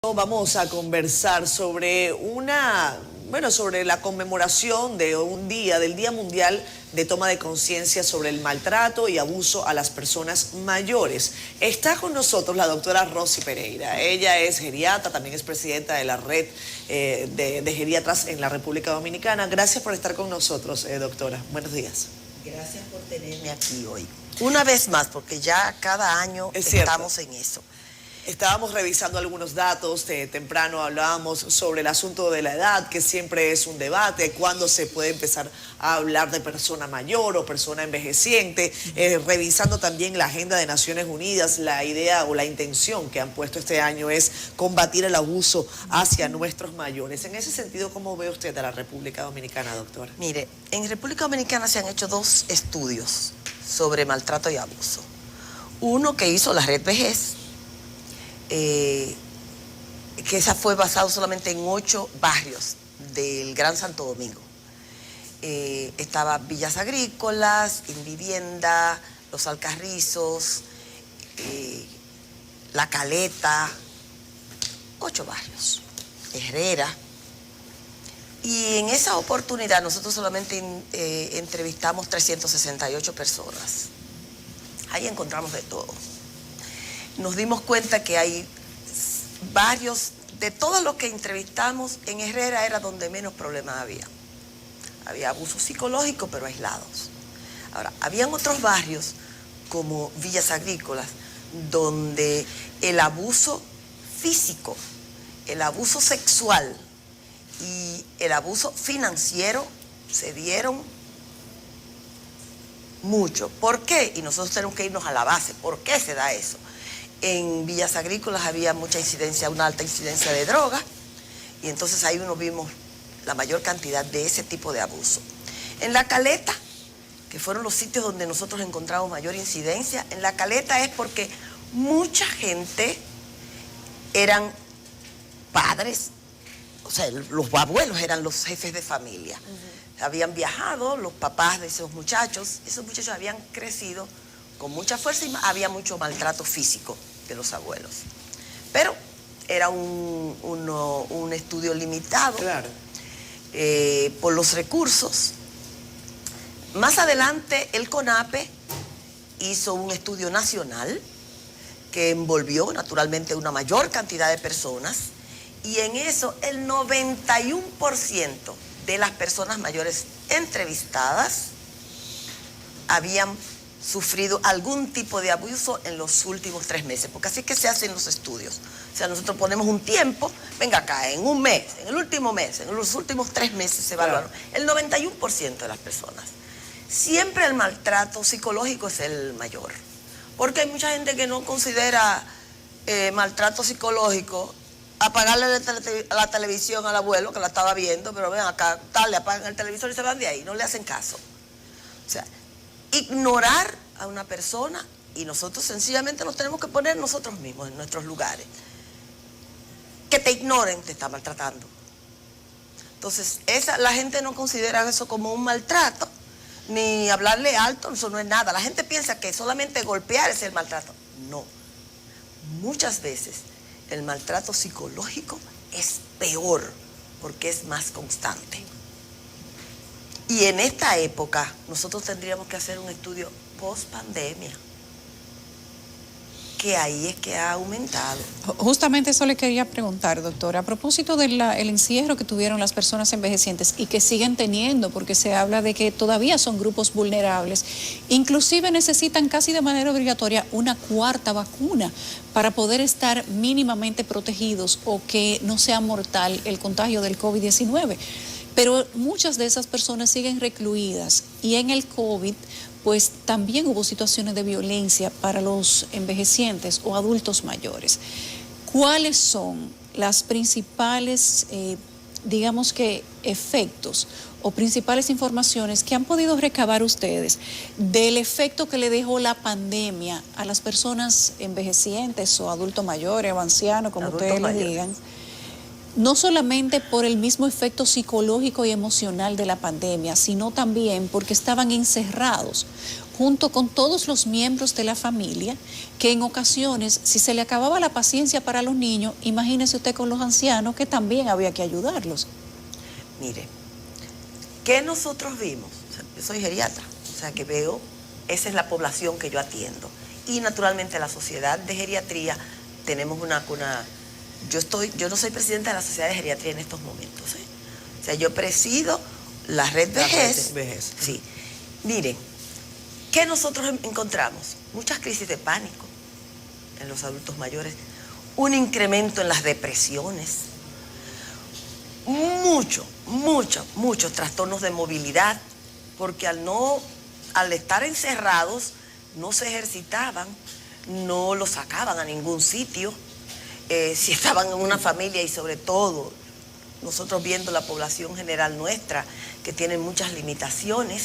Vamos a conversar sobre sobre la conmemoración de un día, del Día Mundial de Toma de Conciencia sobre el maltrato y abuso a las personas mayores. Está con nosotros la doctora Rosy Pereira. Ella es geriatra, también es presidenta de la red de geriatras en la República Dominicana. Gracias por estar con nosotros, doctora. Buenos días. Gracias por tenerme aquí hoy. Una vez más, porque ya cada año estamos en eso. Estábamos revisando algunos datos, temprano hablábamos sobre el asunto de la edad, que siempre es un debate, cuándo se puede empezar a hablar de persona mayor o persona envejeciente, revisando también la agenda de Naciones Unidas, la idea o la intención que han puesto este año es combatir el abuso hacia nuestros mayores. En ese sentido, ¿cómo ve usted a la República Dominicana, doctora? Mire, en República Dominicana se han hecho dos estudios sobre maltrato y abuso. Uno que hizo la Red Vejez, que esa fue basado solamente en 8 barrios del Gran Santo Domingo. Estaba Villas Agrícolas, Invivienda, Los Alcarrizos, La Caleta, 8 barrios, Herrera. Y en esa oportunidad nosotros solamente entrevistamos 368 personas. Ahí encontramos de todo. Nos dimos cuenta que hay varios, de todos los que entrevistamos, en Herrera era donde menos problemas había. Había abuso psicológico, pero aislados. Ahora, habían otros barrios, como Villas Agrícolas, donde el abuso físico, el abuso sexual y el abuso financiero se dieron mucho. ¿Por qué? Y nosotros tenemos que irnos a la base. ¿Por qué se da eso? En Villas Agrícolas había mucha incidencia, una alta incidencia de droga, y entonces ahí vimos la mayor cantidad de ese tipo de abuso. En La Caleta, que fueron los sitios donde nosotros encontramos mayor incidencia, en La Caleta es porque mucha gente eran padres, o sea, los abuelos eran los jefes de familia. Habían viajado los papás de esos muchachos habían crecido con mucha fuerza y había mucho maltrato físico de los abuelos. Pero era un estudio limitado, claro, por los recursos. Más adelante el CONAPE hizo un estudio nacional que envolvió naturalmente una mayor cantidad de personas, y en eso el 91% de las personas mayores entrevistadas habían sufrido algún tipo de abuso en los últimos 3 meses, porque así es que se hacen los estudios. O sea, nosotros ponemos un tiempo, venga acá, en un mes, en el último mes, en los últimos 3 meses se evaluaron. El 91% de las personas. Siempre el maltrato psicológico es el mayor, porque hay mucha gente que no considera maltrato psicológico apagarle la televisión al abuelo que la estaba viendo, pero ven acá, tal, le apagan el televisor y se van de ahí, no le hacen caso. O sea, ignorar a una persona, y nosotros sencillamente nos tenemos que poner nosotros mismos en nuestros lugares. Que te ignoren, te está maltratando. Entonces, la gente no considera eso como un maltrato, ni hablarle alto, eso no es nada. La gente piensa que solamente golpear es el maltrato. No. Muchas veces el maltrato psicológico es peor, porque es más constante. Y en esta época nosotros tendríamos que hacer un estudio post-pandemia, que ahí es que ha aumentado. Justamente eso le quería preguntar, doctora, a propósito del encierro que tuvieron las personas envejecientes y que siguen teniendo, porque se habla de que todavía son grupos vulnerables, inclusive necesitan casi de manera obligatoria una 4ª vacuna para poder estar mínimamente protegidos o que no sea mortal el contagio del COVID-19. Pero muchas de esas personas siguen recluidas, y en el COVID pues también hubo situaciones de violencia para los envejecientes o adultos mayores. ¿Cuáles son las principales, digamos que, efectos o principales informaciones que han podido recabar ustedes del efecto que le dejó la pandemia a las personas envejecientes o adultos mayores o ancianos, como ustedes le digan, no solamente por el mismo efecto psicológico y emocional de la pandemia, sino también porque estaban encerrados junto con todos los miembros de la familia, que en ocasiones, si se le acababa la paciencia para los niños, imagínese usted con los ancianos, que también había que ayudarlos. Mire, ¿qué nosotros vimos? O sea, yo soy geriatra, o sea que veo, esa es la población que yo atiendo. Y naturalmente la sociedad de geriatría, tenemos yo no soy presidenta de la sociedad de geriatría en estos momentos. O sea, yo presido la red vejez. Sí. Miren, ¿qué nosotros encontramos? Muchas crisis de pánico en los adultos mayores, un incremento en las depresiones, muchos trastornos de movilidad, porque al estar encerrados no se ejercitaban, no los sacaban a ningún sitio. Si estaban en una familia, y sobre todo nosotros viendo la población general nuestra, que tiene muchas limitaciones,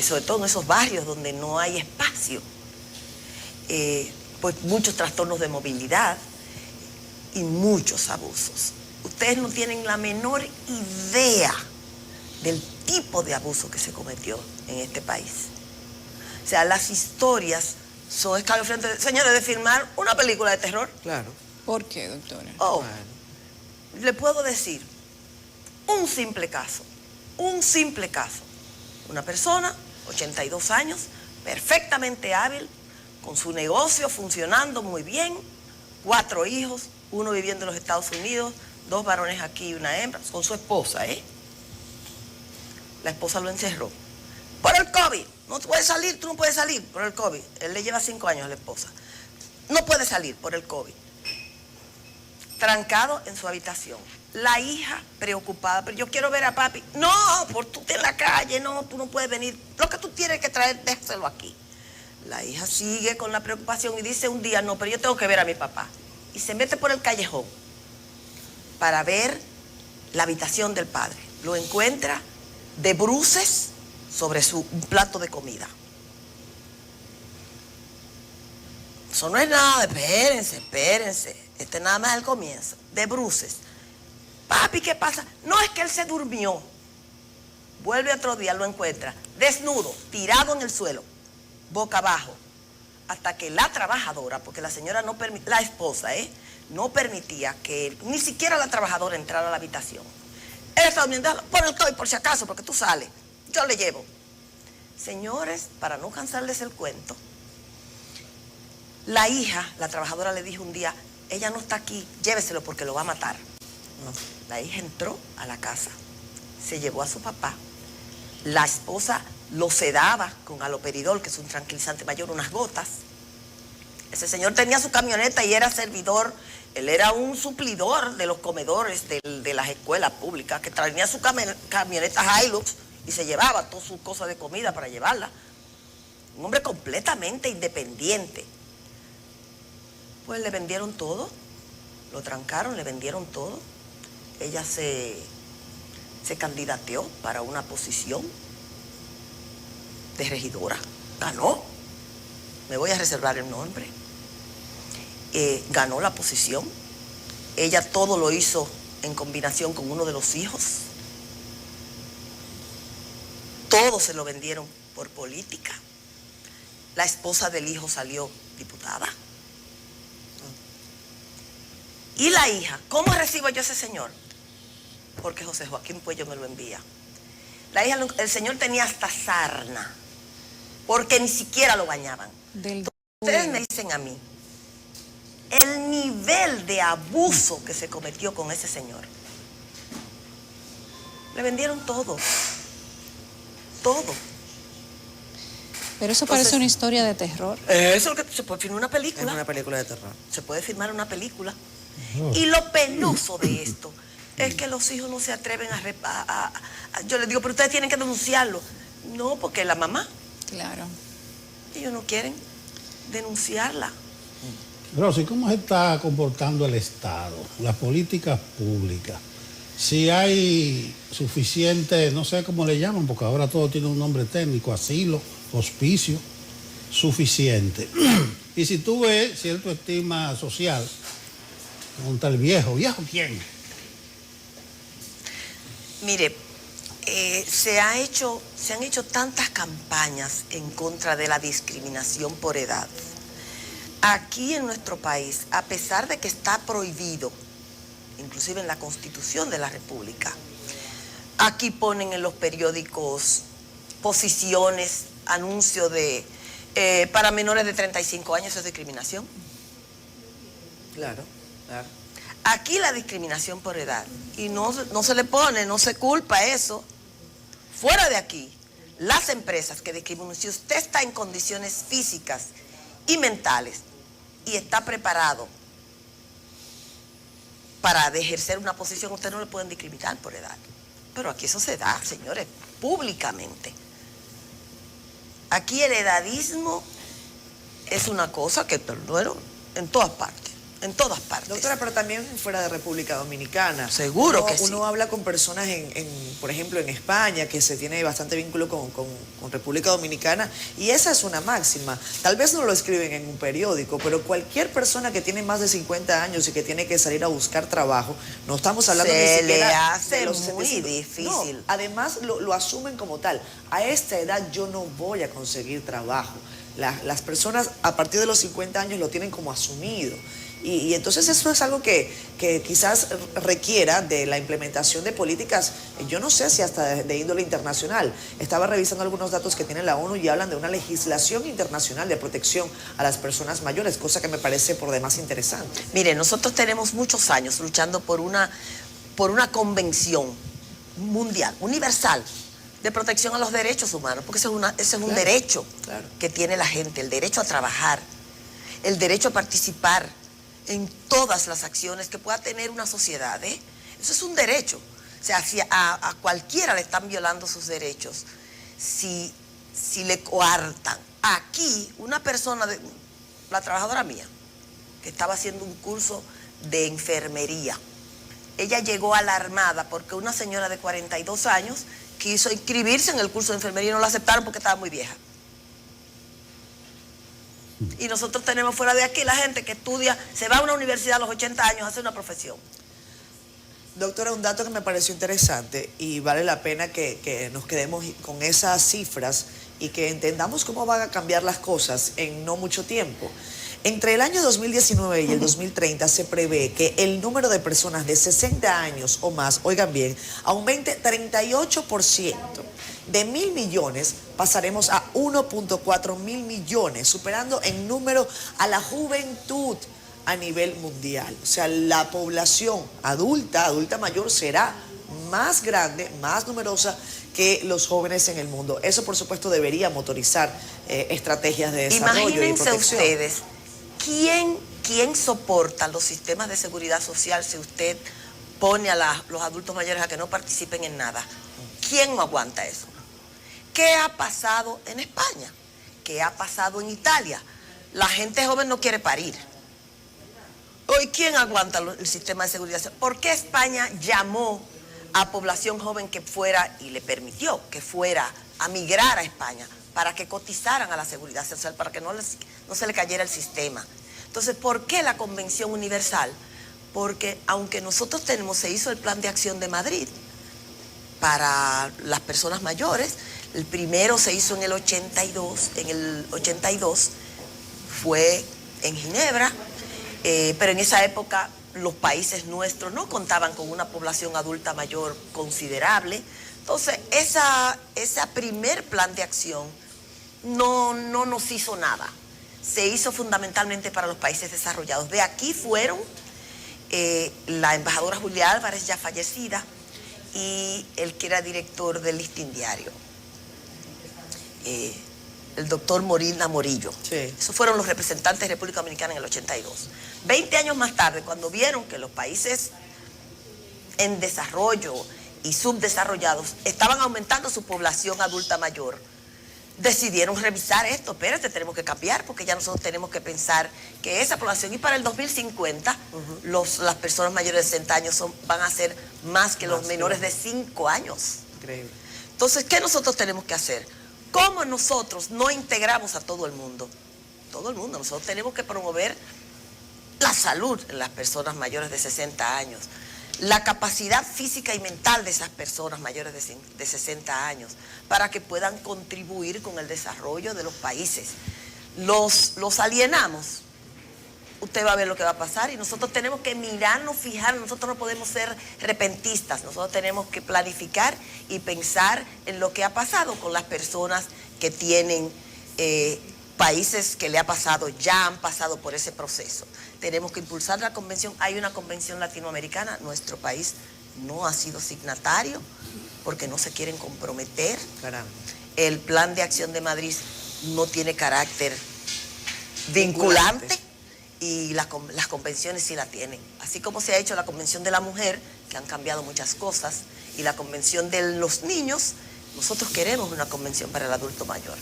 sobre todo en esos barrios donde no hay espacio, pues muchos trastornos de movilidad y muchos abusos. Ustedes no tienen la menor idea del tipo de abuso que se cometió en este país. O sea, las historias son escalofriantes. Señores, de filmar una película de terror. Claro. ¿Por qué, doctora? Le puedo decir un simple caso. Una persona, 82 años, perfectamente hábil, con su negocio funcionando muy bien, 4 hijos, uno viviendo en los Estados Unidos, 2 varones aquí y una hembra, con su esposa, La esposa lo encerró. Por el COVID, no puedes salir, tú no puedes salir por el COVID. Él le lleva 5 años a la esposa. No puede salir por el COVID. Trancado en su habitación. La hija preocupada, pero yo quiero ver a papi. No, por tú estás en la calle, no, tú no puedes venir. Lo que tú tienes que traer, déjaselo aquí. La hija sigue con la preocupación y dice un día, no, pero yo tengo que ver a mi papá. Y se mete por el callejón para ver la habitación del padre. Lo encuentra de bruces sobre un plato de comida. Eso no es nada, espérense. Este nada más es el comienzo. De bruces. Papi, ¿qué pasa? No, es que él se durmió. Vuelve otro día, lo encuentra desnudo, tirado en el suelo, boca abajo. Hasta que la trabajadora, porque la señora no permitía, la esposa, no permitía que él, ni siquiera la trabajadora entrara a la habitación. Él está durmiendo, pon el COVID por si acaso, porque tú sales. Yo le llevo. Señores, para no cansarles el cuento, la hija, la trabajadora le dijo un día, ella no está aquí, lléveselo porque lo va a matar. La hija entró a la casa, se llevó a su papá, la esposa lo sedaba con haloperidol, que es un tranquilizante mayor, unas gotas. Ese señor tenía su camioneta y era servidor, él era un suplidor de los comedores de las escuelas públicas, que traía su camioneta Hilux y se llevaba todas sus cosas de comida para llevarla. Un hombre completamente independiente. Pues le vendieron todo, lo trancaron, le vendieron todo. Ella se candidateó para una posición de regidora, ganó, me voy a reservar el nombre, ganó la posición. Ella todo lo hizo en combinación con uno de los hijos, todo se lo vendieron por política. La esposa del hijo salió diputada. Y la hija, ¿cómo recibo yo a ese señor? Porque José Joaquín Puello me lo envía. La hija, el señor tenía hasta sarna, porque ni siquiera lo bañaban. Ustedes me dicen a mí, el nivel de abuso que se cometió con ese señor. Le vendieron todo. Todo. Pero eso parece una historia de terror. Eso es lo que se puede filmar una película. Es una película de terror. Se puede filmar una película. Y lo penoso de esto es que los hijos no se atreven yo les digo, pero ustedes tienen que denunciarlo. No, porque la mamá. Claro. Ellos no quieren denunciarla. Rosy, ¿cómo se está comportando el Estado, las políticas públicas? Si hay suficiente, no sé cómo le llaman, porque ahora todo tiene un nombre técnico, asilo, hospicio, suficiente. Y si tú ves cierto estigma social contra el viejo, ¿quién? Mire, se han hecho tantas campañas en contra de la discriminación por edad. Aquí en nuestro país, a pesar de que está prohibido, inclusive en la Constitución de la República, aquí ponen en los periódicos posiciones, anuncios de para menores de 35 años, eso es discriminación. Claro, claro. Aquí la discriminación por edad, y no se le pone, no se culpa eso. Fuera de aquí, las empresas que discriminan, si usted está en condiciones físicas y mentales y está preparado para ejercer una posición, usted no le pueden discriminar por edad. Pero aquí eso se da, señores, públicamente. Aquí el edadismo es una cosa que, bueno, en todas partes. En todas partes. Doctora, pero también fuera de República Dominicana. Seguro que sí. Uno habla con personas, por ejemplo, en España, que se tiene bastante vínculo con República Dominicana, y esa es una máxima. Tal vez no lo escriben en un periódico, pero cualquier persona que tiene más de 50 años y que tiene que salir a buscar trabajo, no estamos hablando ni siquiera le hace de los muy 75. difícil. No, además lo asumen como tal. A esta edad yo no voy a conseguir trabajo. Las personas a partir de los 50 años lo tienen como asumido. Y entonces eso es algo que quizás requiera de la implementación de políticas, yo no sé si hasta de índole internacional. Estaba revisando algunos datos que tiene la ONU y hablan de una legislación internacional de protección a las personas mayores, cosa que me parece por demás interesante. Mire, nosotros tenemos muchos años luchando por una convención mundial, universal, de protección a los derechos humanos, porque ese es un derecho que tiene la gente, el derecho a trabajar, el derecho a participar en todas las acciones que pueda tener una sociedad, ¿eh? Eso es un derecho. O sea, si a cualquiera le están violando sus derechos, si le coartan. Aquí, una persona, la trabajadora mía, que estaba haciendo un curso de enfermería, ella llegó alarmada porque una señora de 42 años quiso inscribirse en el curso de enfermería y no la aceptaron porque estaba muy vieja. Y nosotros tenemos fuera de aquí la gente que estudia, se va a una universidad a los 80 años, hace una profesión. Doctora, un dato que me pareció interesante y vale la pena que nos quedemos con esas cifras y que entendamos cómo van a cambiar las cosas en no mucho tiempo. Entre el año 2019 y el 2030 se prevé que el número de personas de 60 años o más, oigan bien, aumente 38%. De 1.000 millones pasaremos a 1.4 mil millones, superando en número a la juventud a nivel mundial. O sea, la población adulta mayor será más grande, más numerosa que los jóvenes en el mundo. Eso, por supuesto, debería motorizar estrategias de desarrollo y protección. Imagínense ustedes, ¿quién soporta los sistemas de seguridad social si usted pone a los adultos mayores a que no participen en nada? ¿Quién no aguanta eso? ¿Qué ha pasado en España? ¿Qué ha pasado en Italia? La gente joven no quiere parir. Hoy, ¿quién aguanta el sistema de seguridad social? ¿Por qué España llamó a población joven que fuera y le permitió que fuera a migrar a España para que cotizaran a la seguridad social, para que no se le cayera el sistema? Entonces, ¿por qué la Convención Universal? Porque aunque nosotros se hizo el Plan de Acción de Madrid para las personas mayores, el primero se hizo en el 82, fue en Ginebra, pero en esa época los países nuestros no contaban con una población adulta mayor considerable. Entonces, ese primer plan de acción no nos hizo nada. Se hizo fundamentalmente para los países desarrollados. De aquí fueron la embajadora Julia Álvarez, ya fallecida, y el que era director del Listín Diario, el doctor Molina Morillo. Sí. Esos fueron los representantes de República Dominicana en el 82. 20 años más tarde, cuando vieron que los países en desarrollo y subdesarrollados estaban aumentando su población adulta mayor, decidieron revisar esto. Espérate, tenemos que cambiar porque ya nosotros tenemos que pensar que esa población, y para el 2050 las personas mayores de 60 años van a ser más que los menores de 5 años. Increíble. Entonces, ¿qué nosotros tenemos que hacer? ¿Cómo nosotros no integramos a todo el mundo? Todo el mundo. Nosotros tenemos que promover la salud en las personas mayores de 60 años, la capacidad física y mental de esas personas mayores de 60 años para que puedan contribuir con el desarrollo de los países. Los alienamos, usted va a ver lo que va a pasar y nosotros tenemos que mirarnos, fijarnos, nosotros no podemos ser repentistas, nosotros tenemos que planificar y pensar en lo que ha pasado con las personas que tienen países que le ha pasado, ya han pasado por ese proceso. Tenemos que impulsar la convención, hay una convención latinoamericana, nuestro país no ha sido signatario porque no se quieren comprometer. Caramba. El plan de acción de Madrid no tiene carácter vinculante. Y las convenciones sí la tienen. Así como se ha hecho la Convención de la Mujer, que han cambiado muchas cosas, y la Convención de los Niños, nosotros queremos una convención para el adulto mayor.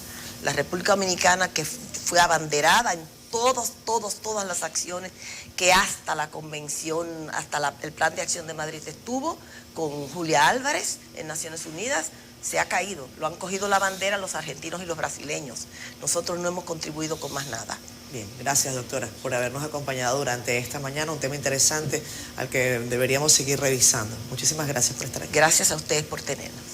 La República Dominicana, que fue abanderada en todas las acciones que hasta la convención, hasta el plan de acción de Madrid estuvo, con Julia Álvarez en Naciones Unidas, se ha caído. Lo han cogido la bandera los argentinos y los brasileños. Nosotros no hemos contribuido con más nada. Bien, gracias doctora por habernos acompañado durante esta mañana, un tema interesante al que deberíamos seguir revisando. Muchísimas gracias por estar aquí. Gracias a ustedes por tenernos.